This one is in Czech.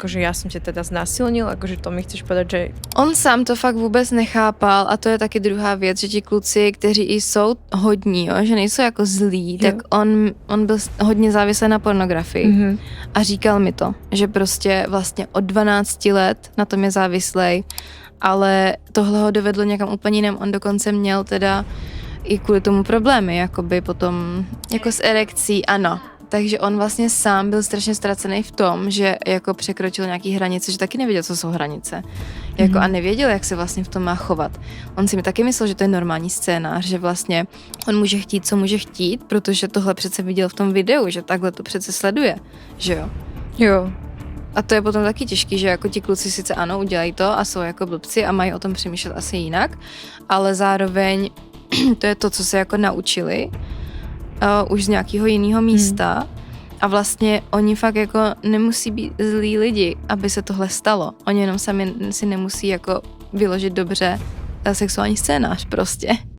akože ja som ťa teda znásilnil, akože to mi chceš povedať, že... On sám to fakt vůbec nechápal a to je taky druhá věc, že ti kluci, kteří i jsou hodní, jo, že nejsou jako zlí, tak on byl hodně závislý na pornografii a říkal mi to, že prostě vlastně od 12 let na tom je závislej, ale tohle ho dovedlo někam úplně jinam, on dokonce měl teda i kvůli tomu problémy, jakoby potom, jako s erekcí, ano. Takže on vlastně sám byl strašně ztracený v tom, že jako překročil nějaký hranice, že taky nevěděl, co jsou hranice. Jako a nevěděl, jak se vlastně v tom má chovat. On si mi taky myslel, že to je normální scénář, že vlastně on může chtít, co může chtít, protože tohle přece viděl v tom videu, že takhle to přece sleduje, že jo? Jo. A to je potom taky těžký, že jako ti kluci sice ano, udělají to a jsou jako blbci a mají o tom přemýšlet asi jinak, ale zároveň to je to, co se jako naučili už z nějakého jiného místa a vlastně oni fakt jako nemusí být zlí lidi, aby se tohle stalo. Oni jenom sami si nemusí jako vyložit dobře sexuální scénář prostě.